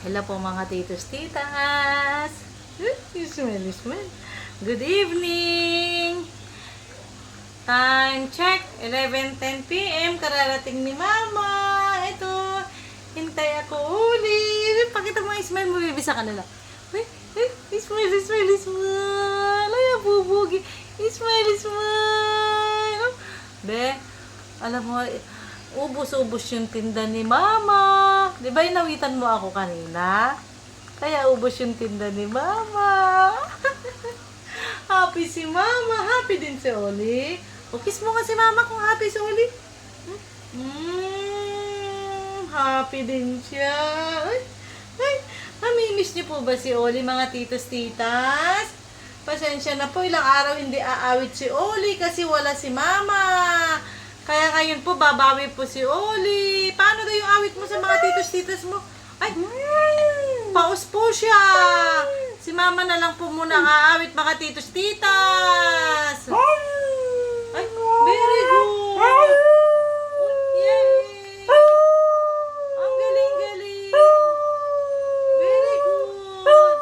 Hello po mga titos, titas. Smell. Good evening. Time check, 11:10 p.m. Kararating ni Mama. Ito, hintay ako uli. Pakita mo yung smile mo, baby, sa kanila. Smile. Ay, bubugi. Smile. Be, alam mo, ubos-ubos yung tinda ni Mama. Di ba inawitan mo ako kanina? Kaya ubos yung tinda ni Mama. Happy si Mama. Happy din si Oli. O, kiss mo nga si Mama kung happy si Oli. Happy din siya. Ay, namimiss niyo po ba si Oli, mga titos, titas? Pasensya na po, ilang araw hindi aawit si Oli kasi wala si Mama. Kaya ngayon po, babawi po si Oli. Paano daw yung awit mo sa mga titos-titas mo? Ay, paus po siya. Si Mama na lang po muna ang aawit, mga titos-titas. Ay, very good. Yay. Ang galing-galing. Very good.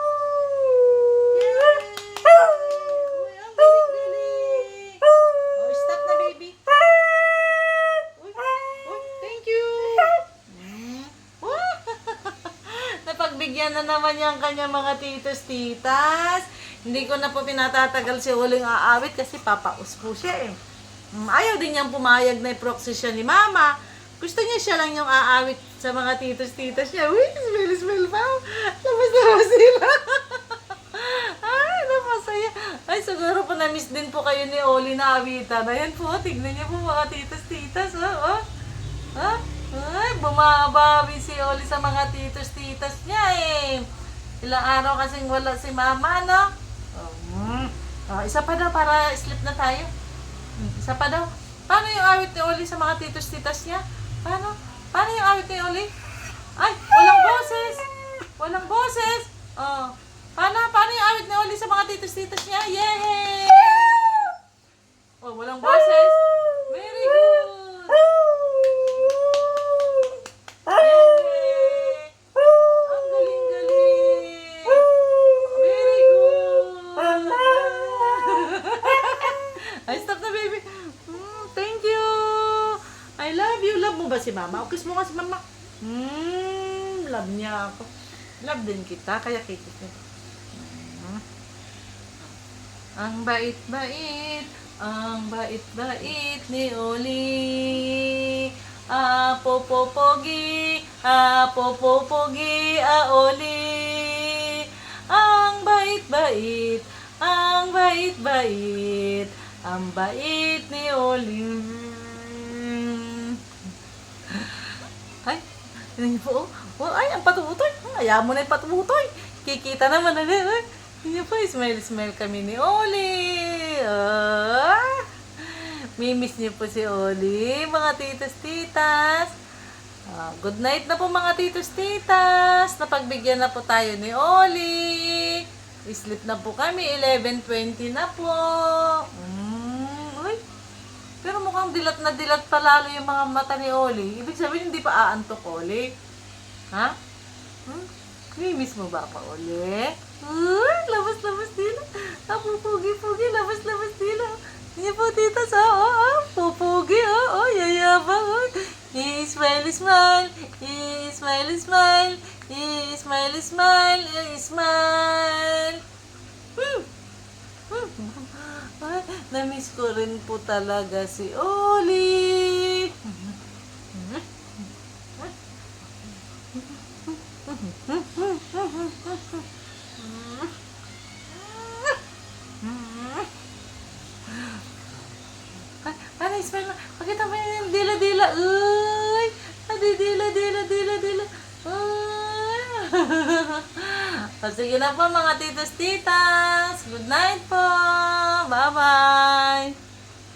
Yay. Uy, ang galing-galing. Oh, stop na, baby. Thank you. Napagbigyan na naman yung kanyang mga titos-titas. Hindi ko na po pinatatagal si Uling aawit kasi papaus po siya eh. Ayaw din niyang pumayag na i-proxy siya ni Mama. Gusto niya siya lang yung aawit sa mga titos-titas niya. Uy, smell pa. Labas sila. Ay, napasaya. Ay, siguro po na-miss din po kayo ni Oli na awitan. Ayan po, tignan niyo po mga titos-titas. Ay, bumabawi si Oli sa mga titos-titas niya eh. Ilang araw kasing wala si Mama, no? Isa pa daw para sleep na tayo. Isa pa daw. Paano yung awit ni Oli sa mga titos-titas niya? Paano? Paano yung awit ni Oli? Ay, walang boses. Walang boses. Oh. Paano yung awit ni Oli sa mga titos-titas niya? Yay! Oh, walang boses. Very good. Yay! Ang galing-galing. Very good. Ay, stop na, baby. Thank you. I love you. Love mo ba si Mama? O kiss mo nga si Mama. Love niya ako. Love din kita, kaya kikis niya. Ang bait-bait. Ang bait-bait ni Oli. Popopogi. Popopogi. Oli. Ang bait-bait. Ang bait-bait. Ang bait ni Oli. Ay, yun po. Ay, ang patutoy. Ayaw mo na yung patutoy. Kikita naman na rin. Yun po, smile kami ni Oli. Mimiss niyo po si Oli, mga titos-titas. Good night na po, mga titos-titas. Napagbigyan na po tayo ni Oli. Sleep na po kami, 11:20 na po. Pero mukhang dilat na dilat pa lalo yung mga mata ni Oli. Ibig sabihin, hindi pa aantok, Oli. Ha? Mimiss mo ba pa, Oli? Labas dila. Pupugi, labas dila. Hindi po, titas, pupugi, yayabang, smile. Ay, na-miss ko rin po talaga si Oli. Ay, smile na. Pakita mo yung dila-dila. Uy! Dila. Sige na po, mga titos-titas. Good night po. Bye-bye.